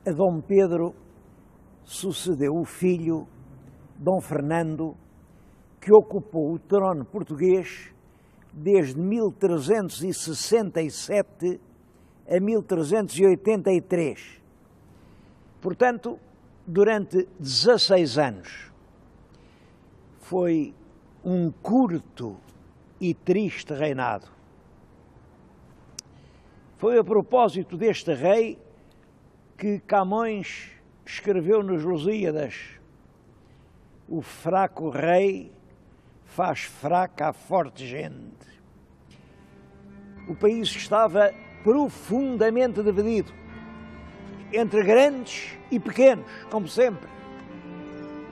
A Dom Pedro sucedeu o filho, Dom Fernando, que ocupou o trono português desde 1367 a 1383. Portanto, durante 16 anos. Foi um curto e triste reinado. Foi a propósito deste rei que Camões escreveu nos Lusíadas: o fraco rei faz fraca a forte gente. O país estava profundamente dividido entre grandes e pequenos, como sempre,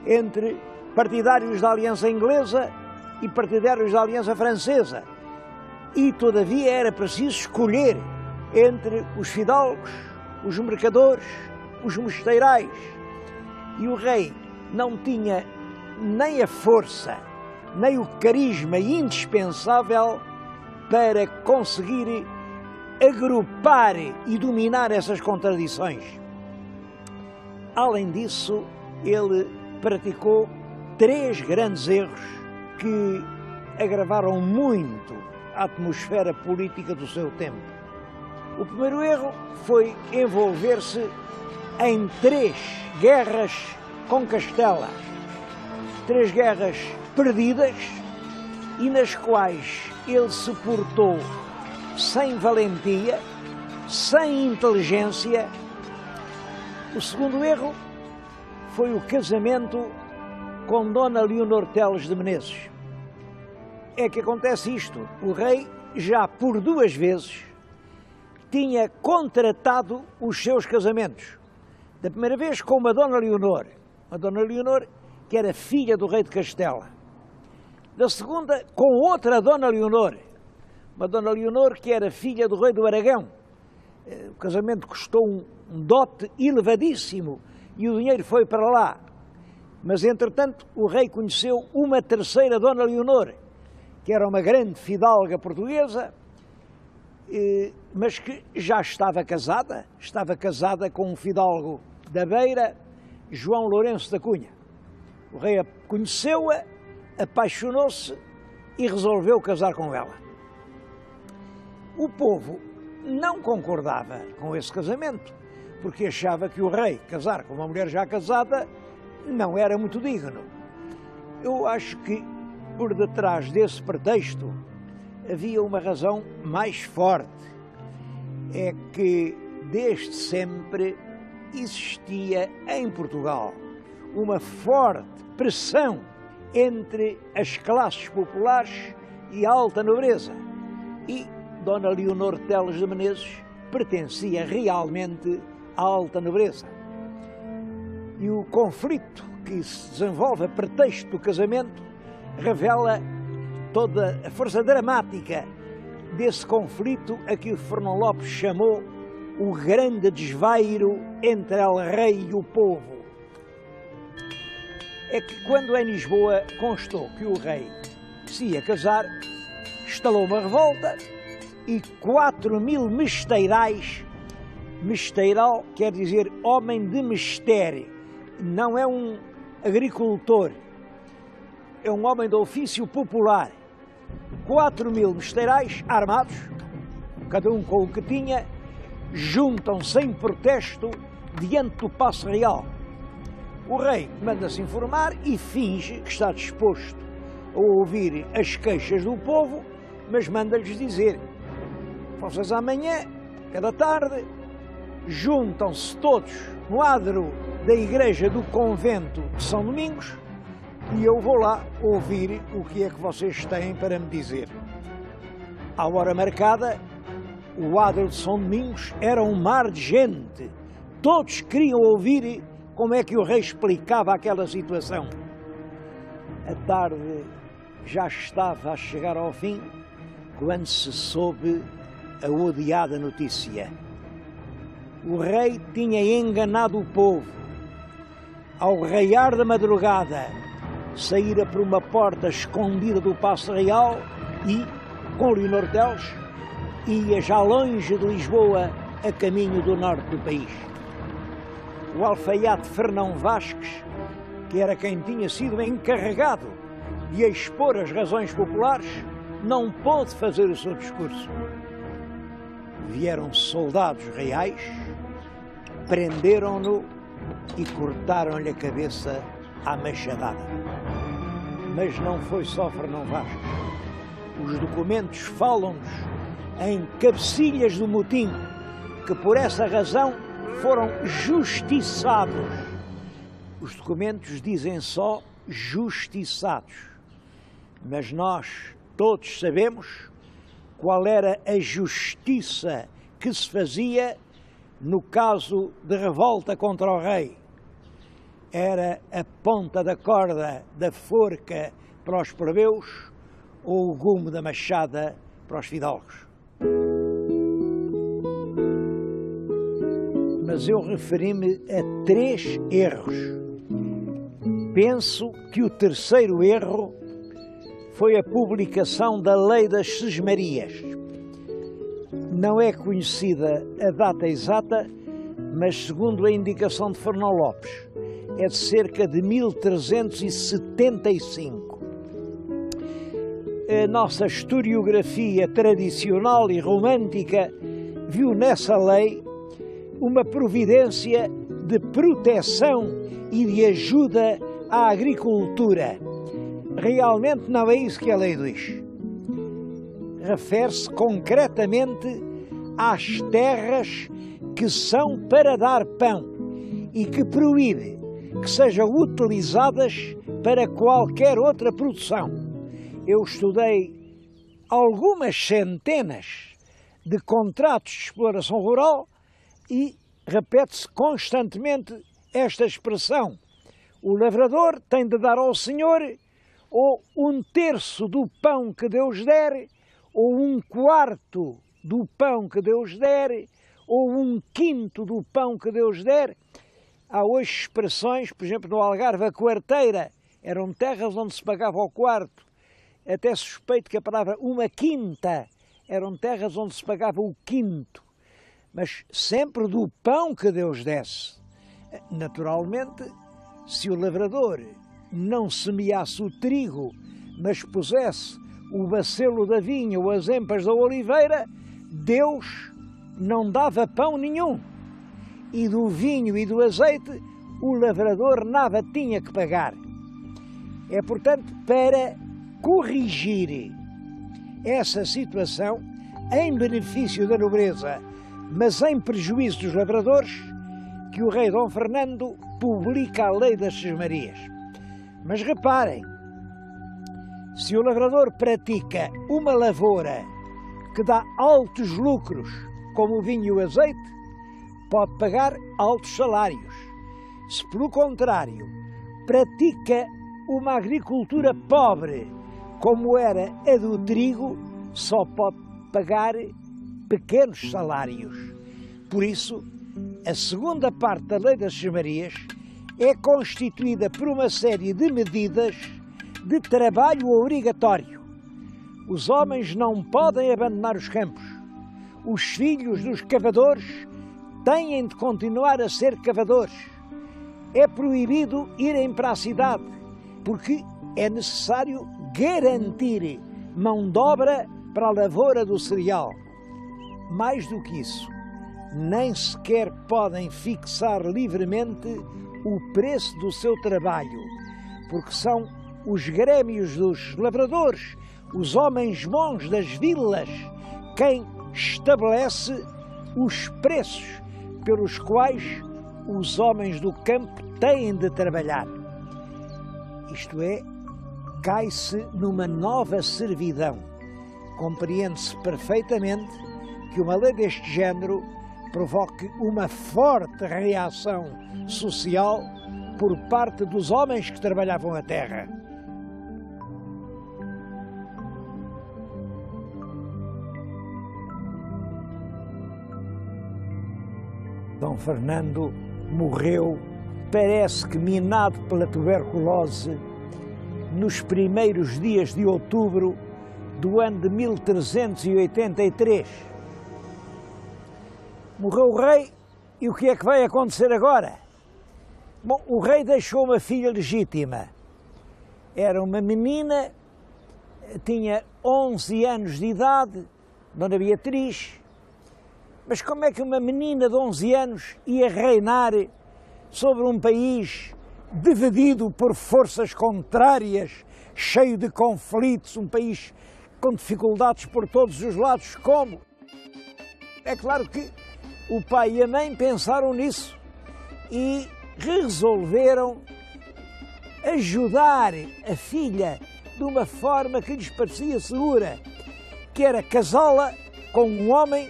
entre partidários da Aliança Inglesa e partidários da Aliança Francesa. E, todavia, era preciso escolher entre os fidalgos, os mercadores, os mosteirais. E o rei não tinha nem a força, nem o carisma indispensável para conseguir agrupar e dominar essas contradições. Além disso, ele praticou 3 grandes erros que agravaram muito a atmosfera política do seu tempo. O primeiro erro foi envolver-se em 3 guerras com Castela, 3 guerras perdidas e nas quais ele se portou sem valentia, sem inteligência. O segundo erro foi o casamento com Dona Leonor Teles de Menezes. É que acontece isto: o rei já por 2 vezes tinha contratado os seus casamentos. Da primeira vez com uma Dona Leonor que era filha do rei de Castela. Da segunda com outra Dona Leonor, uma Dona Leonor que era filha do rei do Aragão. O casamento custou um dote elevadíssimo e o dinheiro foi para lá. Mas, entretanto, o rei conheceu uma terceira Dona Leonor, que era uma grande fidalga portuguesa, mas que já estava casada com um fidalgo da Beira, João Lourenço da Cunha. O rei conheceu-a, apaixonou-se e resolveu casar com ela. O povo não concordava com esse casamento, porque achava que o rei casar com uma mulher já casada não era muito digno. Eu acho que por detrás desse pretexto havia uma razão mais forte. É que desde sempre existia em Portugal uma forte pressão entre as classes populares e a alta nobreza. E Dona Leonor Teles de Menezes pertencia realmente à alta nobreza. E o conflito que se desenvolve a pretexto do casamento revela toda a força dramática desse conflito a que o Fernão Lopes chamou o grande desvairo entre el rei e o povo. É que quando em Lisboa constou que o rei se ia casar, estalou uma revolta e 4.000 mesteirais, mesteiral quer dizer homem de mistério, não é um agricultor, é um homem de ofício popular. 4.000 mesteirais armados, cada um com o que tinha, juntam-se em protesto diante do Paço Real. O rei manda-se informar e finge que está disposto a ouvir as queixas do povo, mas manda-lhes dizer: vocês amanhã, cada tarde, juntam-se todos no adro da igreja do convento de São Domingos e eu vou lá ouvir o que é que vocês têm para me dizer. À hora marcada, o adro de São Domingos era um mar de gente. Todos queriam ouvir como é que o rei explicava aquela situação. A tarde já estava a chegar ao fim quando se soube a odiada notícia. O rei tinha enganado o povo. Ao raiar da madrugada, saíra por uma porta escondida do Paço Real e, com Leonor Teles, ia já longe de Lisboa, a caminho do norte do país. o alfaiate Fernão Vasques, que era quem tinha sido encarregado de expor as razões populares, não pôde fazer o seu discurso. Vieram soldados reais, prenderam-no e cortaram-lhe a cabeça à machadada. Mas não foi só Fernão Vasques. Os documentos falam-nos em cabecilhas do motim, que por essa razão foram justiçados. Os documentos dizem só justiçados, mas nós todos sabemos qual era a justiça que se fazia no caso de revolta contra o rei. Era a ponta da corda da forca para os plebeus ou o gume da machada para os fidalgos. Mas eu referi-me a 3 erros. Penso que o terceiro erro foi a publicação da Lei das Sesmarias. Não é conhecida a data exata, mas segundo a indicação de Fernão Lopes, é de cerca de 1375. A nossa historiografia tradicional e romântica viu nessa lei uma providência de proteção e de ajuda à agricultura. Realmente não é isso que a lei diz. Refere-se concretamente às terras que são para dar pão e que proíbe que sejam utilizadas para qualquer outra produção. Eu estudei algumas centenas de contratos de exploração rural e repete-se constantemente esta expressão: o lavrador tem de dar ao Senhor ou 1/3 do pão que Deus der, ou 1/4 do pão que Deus der, ou 1/5 do pão que Deus der. Há hoje expressões, por exemplo, no Algarve, a quarteira, eram terras onde se pagava o quarto. Até suspeito que a palavra 1/5 eram terras onde se pagava o quinto. Mas sempre do pão que Deus desse. Naturalmente, se o lavrador não semeasse o trigo, mas pusesse o bacelo da vinha ou as empas da oliveira, Deus não dava pão nenhum. E do vinho e do azeite, o lavrador nada tinha que pagar. É, portanto, para corrigir essa situação, em benefício da nobreza, mas em prejuízo dos lavradores, que o rei Dom Fernando publica a Lei das Sesmarias. Mas reparem, se o lavrador pratica uma lavoura que dá altos lucros, como o vinho e o azeite, pode pagar altos salários. Se, pelo contrário, pratica uma agricultura pobre, como era a do trigo, só pode pagar pequenos salários. Por isso, a segunda parte da Lei das Sesmarias é constituída por uma série de medidas de trabalho obrigatório. Os homens não podem abandonar os campos. Os filhos dos cavadores têm de continuar a ser cavadores. É proibido irem para a cidade, porque é necessário garantir mão de obra para a lavoura do cereal. Mais do que isso, nem sequer podem fixar livremente o preço do seu trabalho, porque são os grêmios dos lavradores, os homens bons das vilas, quem estabelece os preços pelos quais os homens do campo têm de trabalhar. Isto é, cai-se numa nova servidão. Compreende-se perfeitamente que uma lei deste género provoque uma forte reação social por parte dos homens que trabalhavam a terra. Dom Fernando morreu, parece que minado pela tuberculose, nos primeiros dias de outubro do ano de 1383. Morreu o rei e o que é que vai acontecer agora? Bom, o rei deixou uma filha legítima. Era uma menina, tinha 11 anos de idade, Dona Beatriz. Mas como é que uma menina de 11 anos ia reinar sobre um país dividido por forças contrárias, cheio de conflitos, um país com dificuldades por todos os lados? Como? É claro que o pai e a mãe pensaram nisso e resolveram ajudar a filha de uma forma que lhes parecia segura, que era casá-la com um homem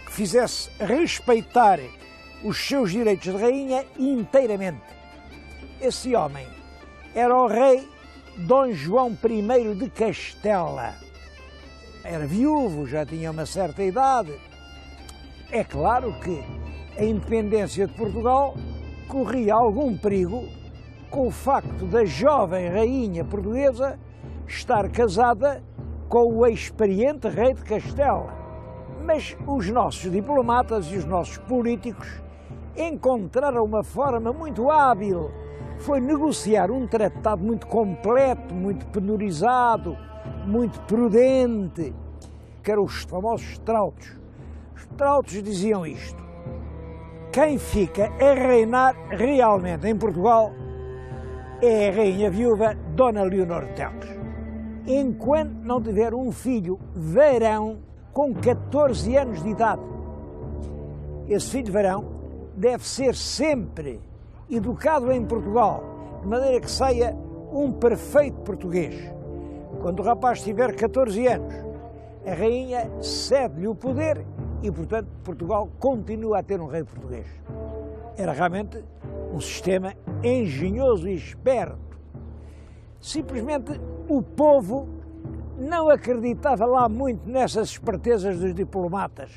que fizesse respeitar os seus direitos de rainha inteiramente. Esse homem era o rei Dom João I de Castela. Era viúvo, já tinha uma certa idade. É claro que a independência de Portugal corria algum perigo com o facto da jovem rainha portuguesa estar casada com o experiente rei de Castela. Mas os nossos diplomatas e os nossos políticos encontraram uma forma muito hábil. Foi negociar um tratado muito completo, muito penorizado, muito prudente, que eram os famosos trautos. Os trautos diziam isto: quem fica a reinar realmente em Portugal é a rainha viúva Dona Leonor Teles. Enquanto não tiver um filho varão com 14 anos de idade, esse filho varão deve ser sempre educado em Portugal, de maneira que saia um perfeito português. Quando o rapaz tiver 14 anos, a rainha cede-lhe o poder e, portanto, Portugal continua a ter um rei português. Era realmente um sistema engenhoso e esperto. Simplesmente o povo não acreditava lá muito nessas espertezas dos diplomatas.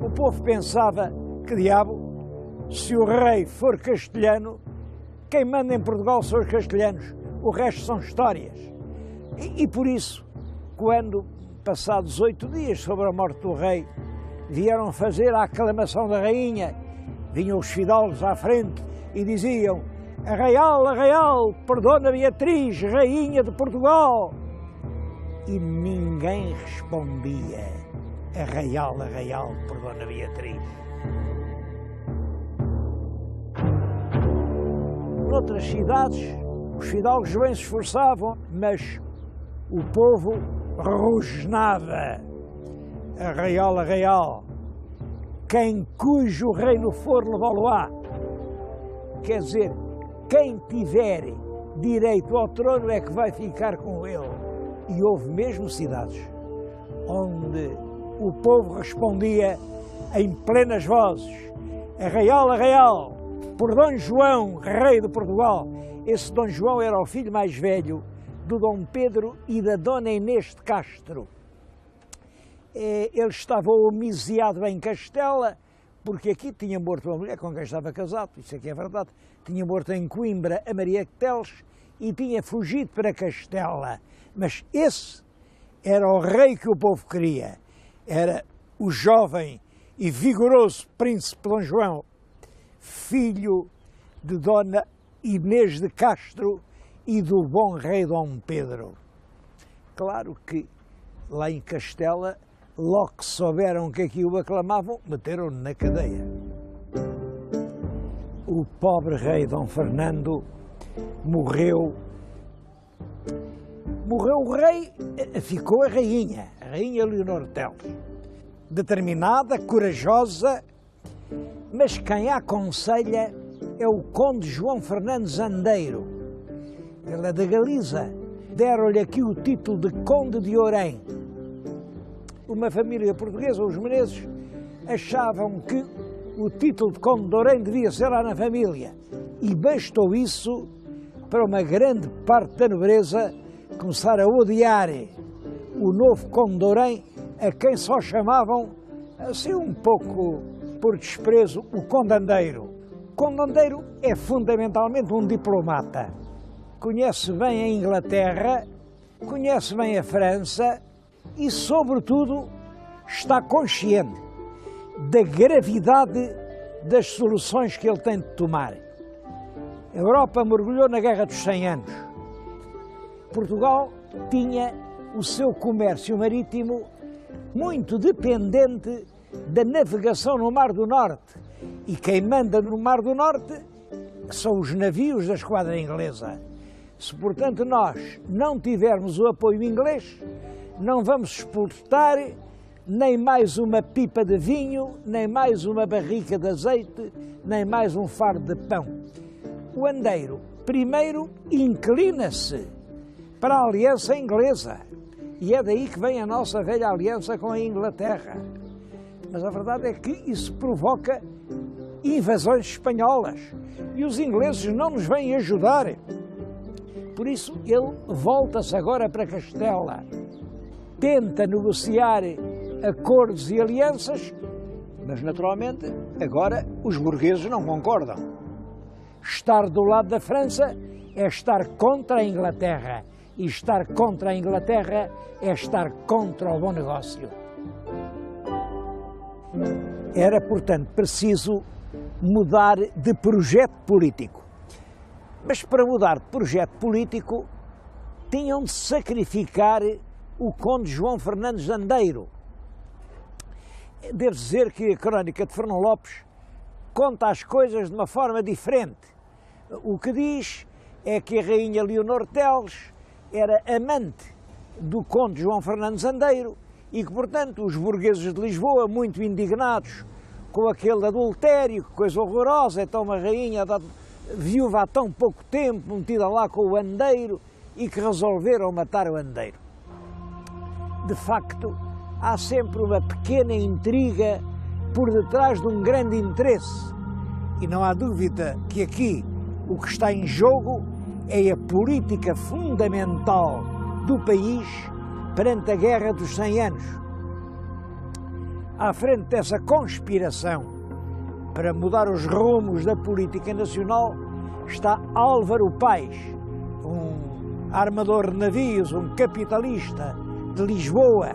O povo pensava: que diabo, se o rei for castelhano, quem manda em Portugal são os castelhanos, o resto são histórias. E por isso, quando, passados 8 dias sobre a morte do rei, vieram fazer a aclamação da rainha, vinham os fidalgos à frente e diziam: Arraial, por Dona Beatriz, rainha de Portugal. E ninguém respondia: Arraial, por Dona Beatriz. Noutras cidades, os fidalgos bem se esforçavam, mas o povo rosnava: Arraial, quem cujo reino for levá-lo-á. Quer dizer, quem tiver direito ao trono é que vai ficar com ele. E houve mesmo cidades onde o povo respondia em plenas vozes: Arraial, por Dom João, rei de Portugal. Esse Dom João era o filho mais velho do Dom Pedro e da Dona Inês de Castro. Ele estava homiciado em Castela, porque aqui tinha morto uma mulher com quem estava casado, isso aqui é verdade. Tinha morto em Coimbra a Maria de Teles e tinha fugido para Castela. Mas esse era o rei que o povo queria. Era o jovem e vigoroso príncipe Dom João, filho de Dona Inês de Castro e do bom rei Dom Pedro. Claro que lá em Castela, logo que souberam que aqui o aclamavam, meteram-no na cadeia. O pobre rei Dom Fernando morreu. Morreu o rei, ficou a rainha Leonor Teles. Determinada, corajosa, mas quem a aconselha é o conde João Fernando Zandeiro. Ele é da Galiza. Deram-lhe aqui o título de Conde de Orém. Uma família portuguesa, os Menezes, achavam que o título de Conde de Orém devia ser lá na família. E bastou isso para uma grande parte da nobreza começar a odiar o novo Conde de Orém, a quem só chamavam, assim um pouco por desprezo, o Condandeiro. O Condandeiro é fundamentalmente um diplomata. Conhece bem a Inglaterra, conhece bem a França e, sobretudo, está consciente da gravidade das soluções que ele tem de tomar. A Europa mergulhou na Guerra dos 100 Anos. Portugal tinha o seu comércio marítimo muito dependente da navegação no Mar do Norte. E quem manda no Mar do Norte são os navios da esquadra inglesa. Se, portanto, nós não tivermos o apoio inglês, não vamos exportar nem mais uma pipa de vinho, nem mais uma barrica de azeite, nem mais um fardo de pão. O andeiro, primeiro, inclina-se para a aliança inglesa. E é daí que vem a nossa velha aliança com a Inglaterra. Mas a verdade é que isso provoca invasões espanholas. E os ingleses não nos vêm ajudar. Por isso, ele volta-se agora para Castela. Tenta negociar acordos e alianças, mas naturalmente agora os burgueses não concordam. Estar do lado da França é estar contra a Inglaterra, e estar contra a Inglaterra é estar contra o bom negócio. Era, portanto, preciso mudar de projeto político. Mas para mudar de projeto político tinham de sacrificar o conde João Fernandes de Andeiro. Devo dizer que a crónica de Fernão Lopes conta as coisas de uma forma diferente. O que diz é que a rainha Leonor Teles era amante do conde João Fernandes de Andeiro e que, portanto, os burgueses de Lisboa, muito indignados com aquele adultério, que coisa horrorosa, então uma rainha viúva há tão pouco tempo, metida lá com o Andeiro, e que resolveram matar o Andeiro. De facto, há sempre uma pequena intriga por detrás de um grande interesse. E não há dúvida que aqui o que está em jogo é a política fundamental do país perante a Guerra dos 100 Anos. À frente dessa conspiração para mudar os rumos da política nacional está Álvaro Paes, um armador de navios, um capitalista de Lisboa.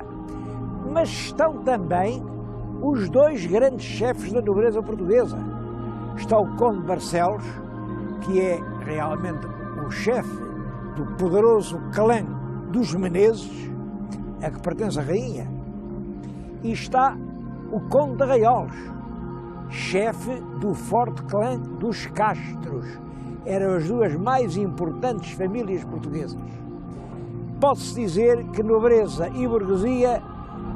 Mas estão também os dois grandes chefes da nobreza portuguesa. Está o Conde Barcelos, que é realmente o chefe do poderoso clã dos Menezes, a que pertence a rainha. E está o Conde de Raiolos, chefe do forte clã dos Castros. Eram as duas mais importantes famílias portuguesas. Pode-se dizer que nobreza e burguesia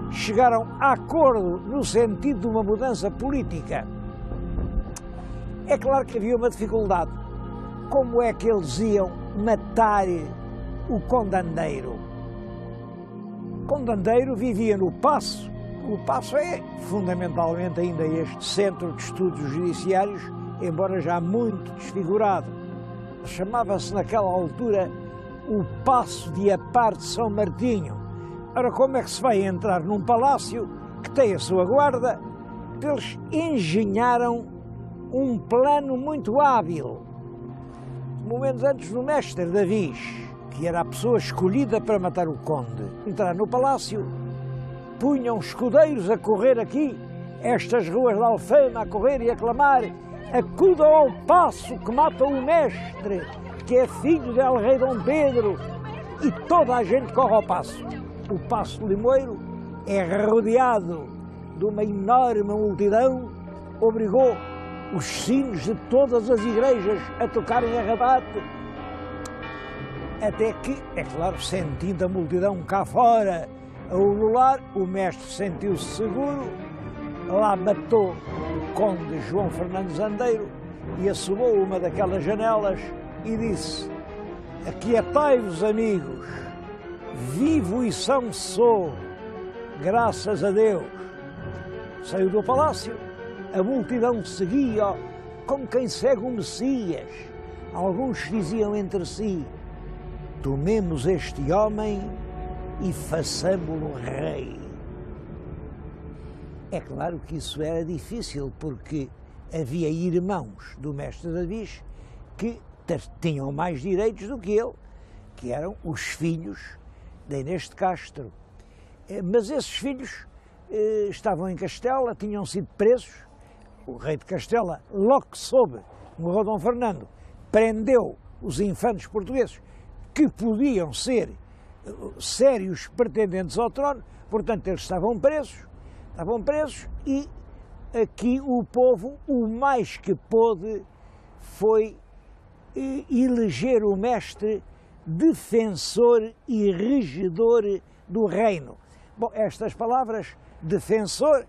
chegaram a acordo no sentido de uma mudança política. É claro que havia uma dificuldade. Como é que eles iam matar o Conde Andeiro? O Conde Andeiro vivia no Paço. O Paço é fundamentalmente ainda este centro de estudos judiciários, embora já muito desfigurado. Chamava-se naquela altura o Paço de Apar de São Martinho. Ora, como é que se vai entrar num palácio que tem a sua guarda? Eles engenharam um plano muito hábil. Momentos antes do mestre Davis, que era a pessoa escolhida para matar o conde, entrar no palácio, punham escudeiros a correr aqui, estas ruas de Alfama a correr e a clamar: acudam ao paço que mata o mestre, que é filho de El Rei Dom Pedro, e toda a gente corre ao paço. O Paço de Limoeiro é rodeado de uma enorme multidão, obrigou os sinos de todas as igrejas a tocarem a rabate, até que, é claro, sentindo a multidão cá fora a ulular, o mestre sentiu-se seguro, lá matou o conde João Fernandes Andeiro e assomou uma daquelas janelas e disse: aquietai-vos, amigos, vivo e são sou, graças a Deus. Saiu do palácio, a multidão seguia como quem segue o Messias. Alguns diziam entre si: tomemos este homem e façamo-lo rei. É claro que isso era difícil, porque havia irmãos do mestre Davis que tinham mais direitos do que ele, que eram os filhos de Inês de Castro. Mas esses filhos estavam em Castela, tinham sido presos. O rei de Castela, logo que soube, morreu Dom Fernando, prendeu os infantes portugueses que podiam ser sérios pretendentes ao trono, portanto eles estavam presos e aqui o povo, o mais que pôde, foi eleger o mestre defensor e regedor do reino. Bom, estas palavras, defensor,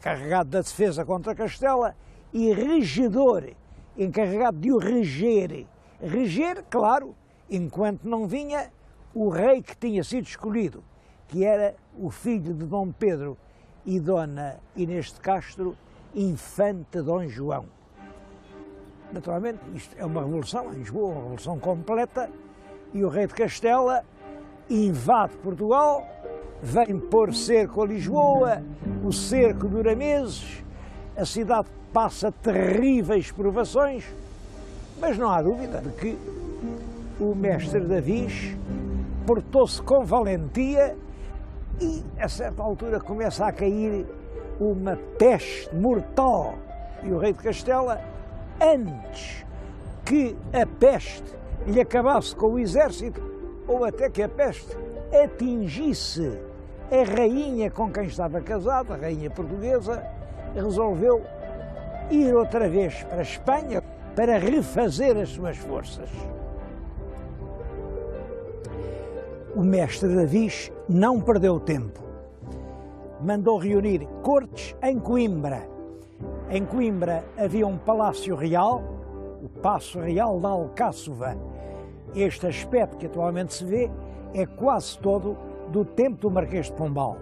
carregado da defesa contra Castela, e regedor, encarregado de o reger. Reger, claro, enquanto não vinha o rei que tinha sido escolhido, que era o filho de Dom Pedro e Dona Inês de Castro, infante Dom João. Naturalmente, isto é uma revolução em Lisboa, uma revolução completa, e o rei de Castela invade Portugal, vem pôr cerco a Lisboa, o cerco dura meses, a cidade passa terríveis provações, mas não há dúvida de que o mestre Davis portou-se com valentia e, a certa altura, começa a cair uma peste mortal. E o rei de Castela, antes que a peste lhe acabasse com o exército, ou até que a peste atingisse a rainha com quem estava casado, a rainha portuguesa, resolveu ir outra vez para a Espanha para refazer as suas forças. O mestre Davis não perdeu tempo. Mandou reunir cortes em Coimbra. Em Coimbra havia um palácio real, o Paço Real da Alcáçova. Este aspecto que atualmente se vê é quase todo do tempo do Marquês de Pombal.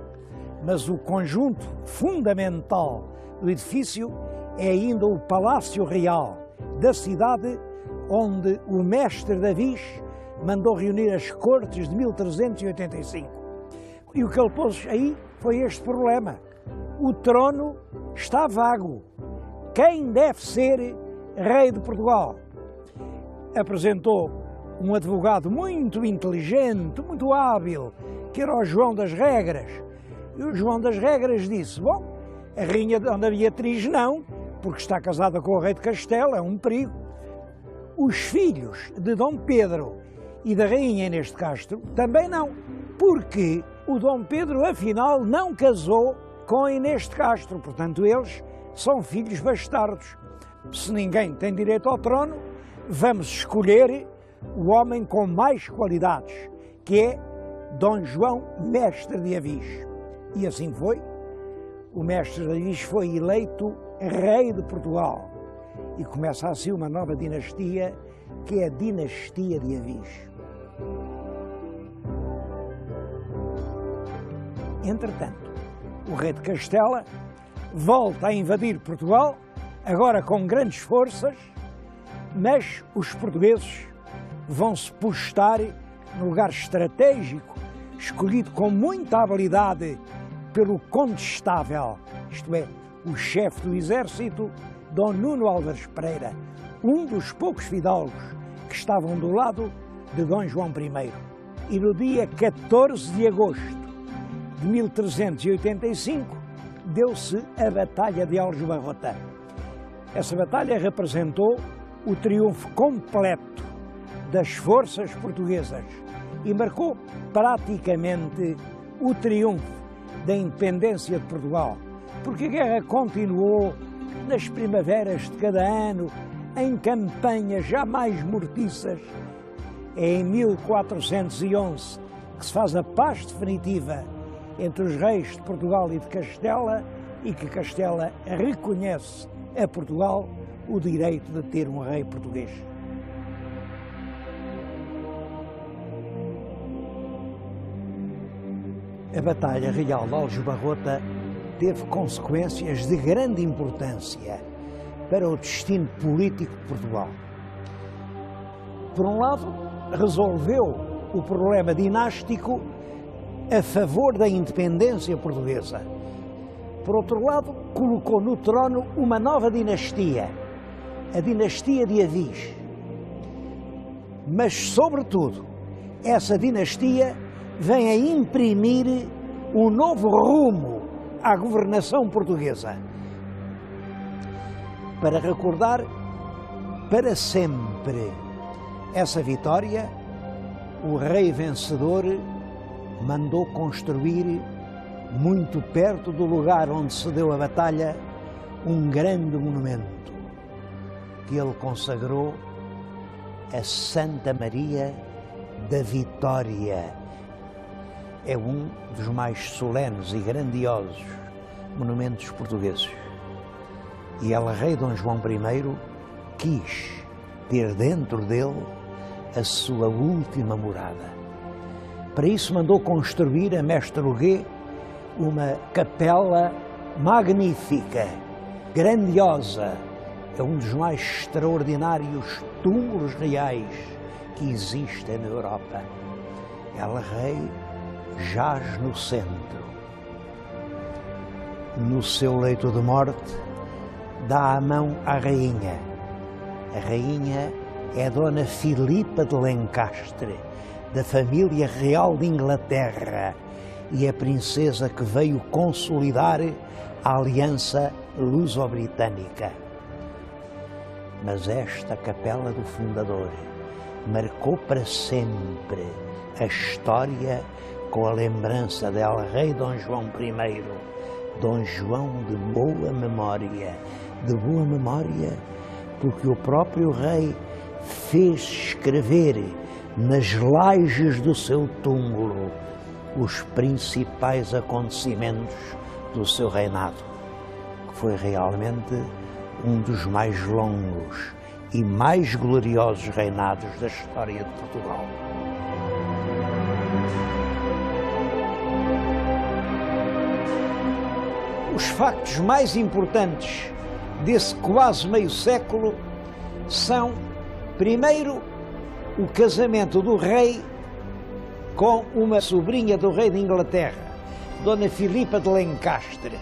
Mas o conjunto fundamental do edifício é ainda o Palácio Real da cidade, onde o mestre Davis mandou reunir as cortes de 1385. E o que ele pôs aí foi este problema. O trono está vago. Quem deve ser rei de Portugal? Apresentou um advogado muito inteligente, muito hábil, que era o João das Regras. E o João das Regras disse, bom, a rainha Dona Beatriz não, porque está casada com o rei de Castela, é um perigo. Os filhos de Dom Pedro e da rainha Inês de Castro também não, porque o Dom Pedro, afinal, não casou com a Inês de Castro, portanto, eles são filhos bastardos. Se ninguém tem direito ao trono, vamos escolher o homem com mais qualidades, que é Dom João, mestre de Avis. E assim foi. O mestre de Avis foi eleito rei de Portugal. E começa assim uma nova dinastia, que é a dinastia de Avis. Entretanto, o rei de Castela volta a invadir Portugal, agora com grandes forças, mas os portugueses vão se postar no lugar estratégico, escolhido com muita habilidade pelo condestável, isto é, o chefe do exército, Dom Nuno Álvares Pereira, um dos poucos fidalgos que estavam do lado de Dom João I. E no dia 14 de agosto de 1385, deu-se a Batalha de Aljubarrota. Essa batalha representou o triunfo completo das forças portuguesas e marcou praticamente o triunfo da independência de Portugal, porque a guerra continuou nas primaveras de cada ano, em campanhas jamais mortiças. É em 1411 que se faz a paz definitiva entre os reis de Portugal e de Castela e que Castela reconhece a Portugal o direito de ter um rei português. A Batalha Real de Aljubarrota teve consequências de grande importância para o destino político de Portugal. Por um lado, resolveu o problema dinástico a favor da independência portuguesa. Por outro lado, colocou no trono uma nova dinastia, a dinastia de Avis. Mas, sobretudo, essa dinastia vem a imprimir um novo rumo à governação portuguesa, para recordar para sempre essa vitória, o rei vencedor mandou construir, muito perto do lugar onde se deu a batalha, um grande monumento que ele consagrou a Santa Maria da Vitória. É um dos mais solenes e grandiosos monumentos portugueses. E El Rei Dom João I quis ter dentro dele a sua última morada. Para isso mandou construir a Mestre Huguet uma capela magnífica, grandiosa. É um dos mais extraordinários túmulos reais que existem na Europa. El Rei jaz no centro. No seu leito de morte, dá a mão à rainha. A rainha é Dona Filipa de Lencastre, da família real de Inglaterra, e a princesa que veio consolidar a aliança luso-britânica. Mas esta capela do fundador marcou para sempre a história com a lembrança de El Rei Dom João I, Dom João de boa memória, porque o próprio rei fez escrever nas lajes do seu túmulo os principais acontecimentos do seu reinado, que foi realmente um dos mais longos e mais gloriosos reinados da história de Portugal. Os factos mais importantes desse quase meio século são, primeiro, o casamento do rei com uma sobrinha do rei de Inglaterra, Dona Filipa de Lencastre.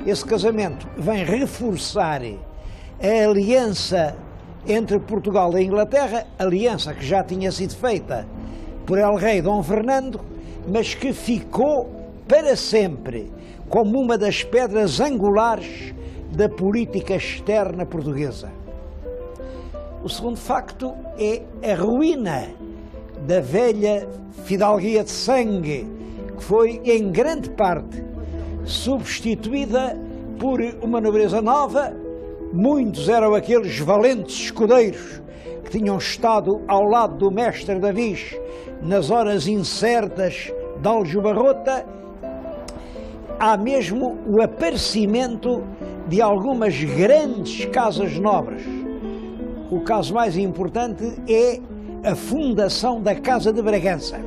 Esse casamento vem reforçar a aliança entre Portugal e Inglaterra, aliança que já tinha sido feita por El Rei Dom Fernando, mas que ficou para sempre como uma das pedras angulares da política externa portuguesa. O segundo facto é a ruína da velha fidalguia de sangue, que foi em grande parte substituída por uma nobreza nova. Muitos eram aqueles valentes escudeiros que tinham estado ao lado do mestre Davis nas horas incertas de Aljubarrota. Há mesmo o aparecimento de algumas grandes casas nobres. O caso mais importante é a fundação da Casa de Bragança.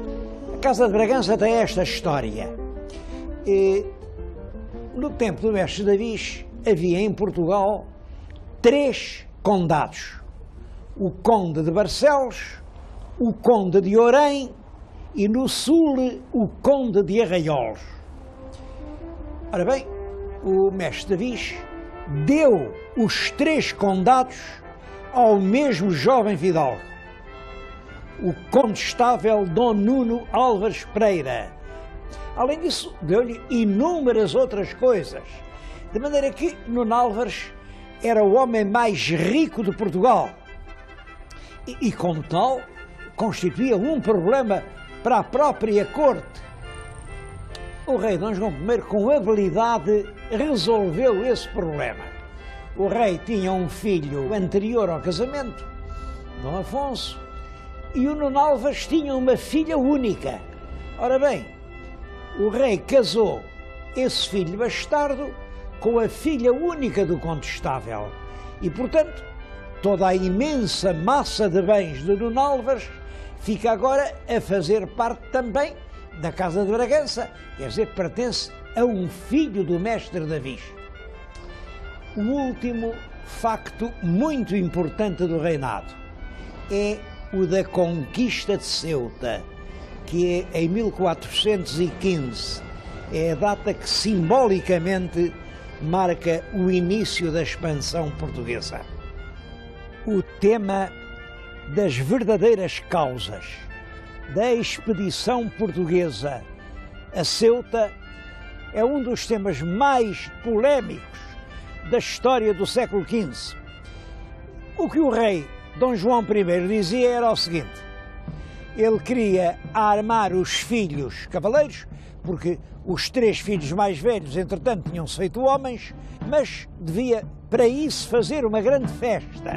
A Casa de Bragança tem esta história. No tempo do mestre Davis havia em Portugal 3 condados: o Conde de Barcelos, o Conde de Orém e no sul o Conde de Arraiolos. Ora bem, o mestre Davis deu os 3 condados ao mesmo jovem fidalgo, o condestável Dom Nuno Álvares Pereira. Além disso, deu-lhe inúmeras outras coisas, de maneira que Nuno Álvares era o homem mais rico de Portugal e como tal, constituía um problema para a própria corte. O rei Dom João I, com habilidade, resolveu esse problema. O rei tinha um filho anterior ao casamento, Dom Afonso, e o Nuno Álvares tinha uma filha única. Ora bem, o rei casou esse filho bastardo com a filha única do condestável e, portanto, toda a imensa massa de bens de Nuno Álvares fica agora a fazer parte também da Casa de Bragança, quer dizer, pertence a um filho do mestre Davis. O último facto muito importante do reinado é o da conquista de Ceuta, que é em 1415. É a data que simbolicamente marca o início da expansão portuguesa. O tema das verdadeiras causas da expedição portuguesa a Ceuta é um dos temas mais polémicos da história do século XV. O que o rei Dom João I dizia era o seguinte: ele queria armar os filhos cavaleiros, porque os 3 filhos mais velhos, entretanto, tinham-se feito homens, mas devia, para isso, fazer uma grande festa.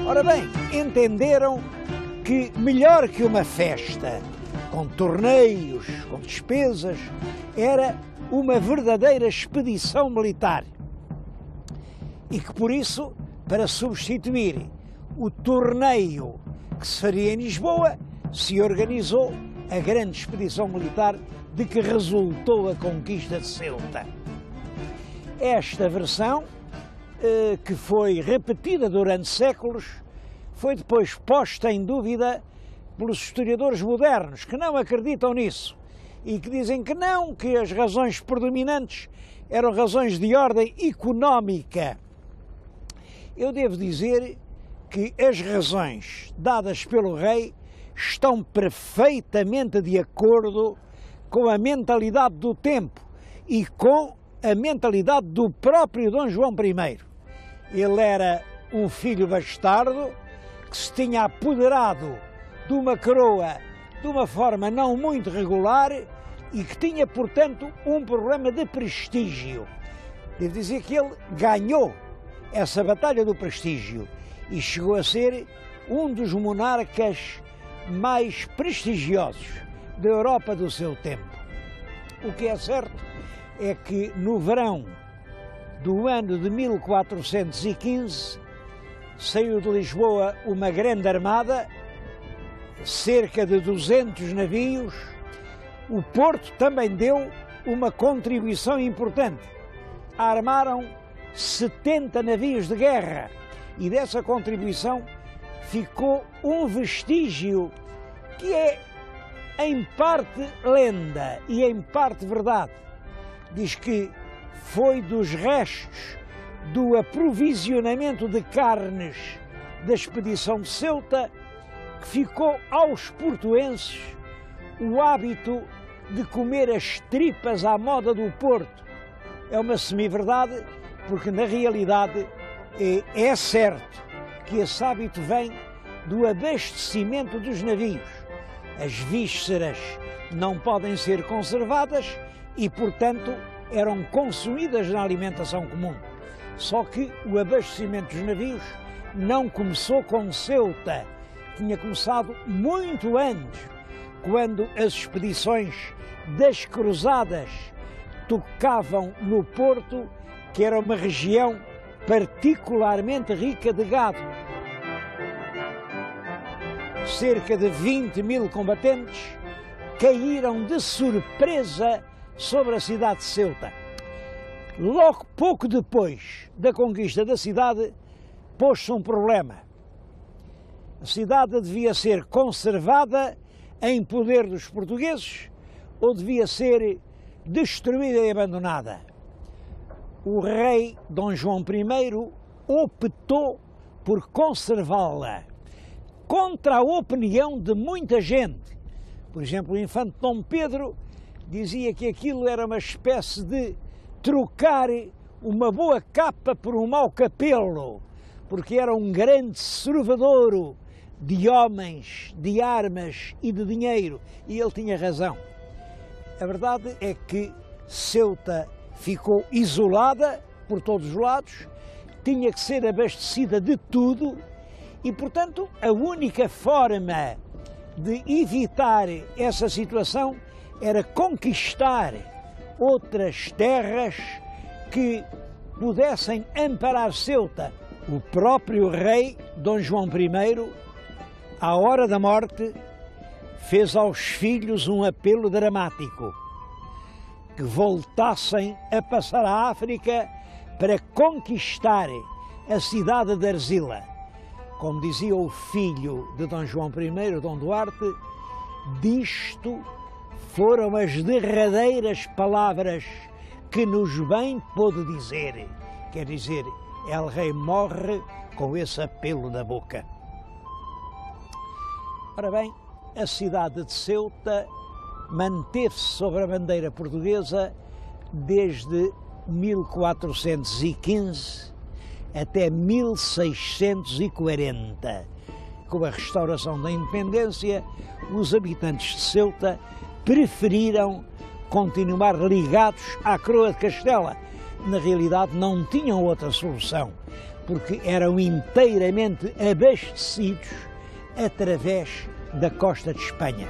Ora bem, entenderam que melhor que uma festa, com torneios, com despesas, era uma verdadeira expedição militar. E que por isso, para substituir o torneio que se faria em Lisboa, se organizou a grande expedição militar de que resultou a conquista de Ceuta. Esta versão, que foi repetida durante séculos, foi depois posta em dúvida pelos historiadores modernos, que não acreditam nisso e que dizem que não, que as razões predominantes eram razões de ordem económica. Eu devo dizer que as razões dadas pelo rei estão perfeitamente de acordo com a mentalidade do tempo e com a mentalidade do próprio Dom João I. Ele era um filho bastardo que se tinha apoderado de uma coroa de uma forma não muito regular e que tinha, portanto, um problema de prestígio. Devo dizer que ele ganhou essa batalha do prestígio e chegou a ser um dos monarcas mais prestigiosos da Europa do seu tempo. O que é certo é que no verão do ano de 1415 saiu de Lisboa uma grande armada, cerca de 200 navios. O Porto também deu uma contribuição importante. Armaram 70 navios de guerra e dessa contribuição ficou um vestígio que é em parte lenda e em parte verdade. Diz que foi dos restos do aprovisionamento de carnes da expedição de Ceuta que ficou aos portuenses o hábito de comer as tripas à moda do Porto. É uma semi-verdade, porque na realidade é certo que esse hábito vem do abastecimento dos navios. As vísceras não podem ser conservadas e, portanto, eram consumidas na alimentação comum. Só que o abastecimento dos navios não começou com Ceuta, tinha começado muito antes, quando as expedições das cruzadas tocavam no Porto, que era uma região particularmente rica de gado. Cerca de 20.000 combatentes caíram de surpresa sobre a cidade de Ceuta. Logo pouco depois da conquista da cidade, pôs-se um problema. A cidade devia ser conservada em poder dos portugueses ou devia ser destruída e abandonada. O rei Dom João I optou por conservá-la, contra a opinião de muita gente. Por exemplo, o infante Dom Pedro dizia que aquilo era uma espécie de trocar uma boa capa por um mau capelo, porque era um grande servadouro de homens, de armas e de dinheiro, e ele tinha razão. A verdade é que Ceuta ficou isolada por todos os lados, tinha que ser abastecida de tudo e, portanto, a única forma de evitar essa situação era conquistar outras terras que pudessem amparar Ceuta. O próprio rei Dom João I, à hora da morte, fez aos filhos um apelo dramático. que voltassem a passar a África para conquistar a cidade de Arzila. Como dizia o filho de Dom João I, Dom Duarte, disto foram as derradeiras palavras que nos bem pôde dizer. Quer dizer, El Rei morre com esse apelo na boca. Ora bem, a cidade de Ceuta manteve-se sobre a bandeira portuguesa desde 1415 até 1640. Com a restauração da independência, os habitantes de Ceuta preferiram continuar ligados à coroa de Castela. Na realidade, não tinham outra solução, porque eram inteiramente abastecidos através da costa de Espanha.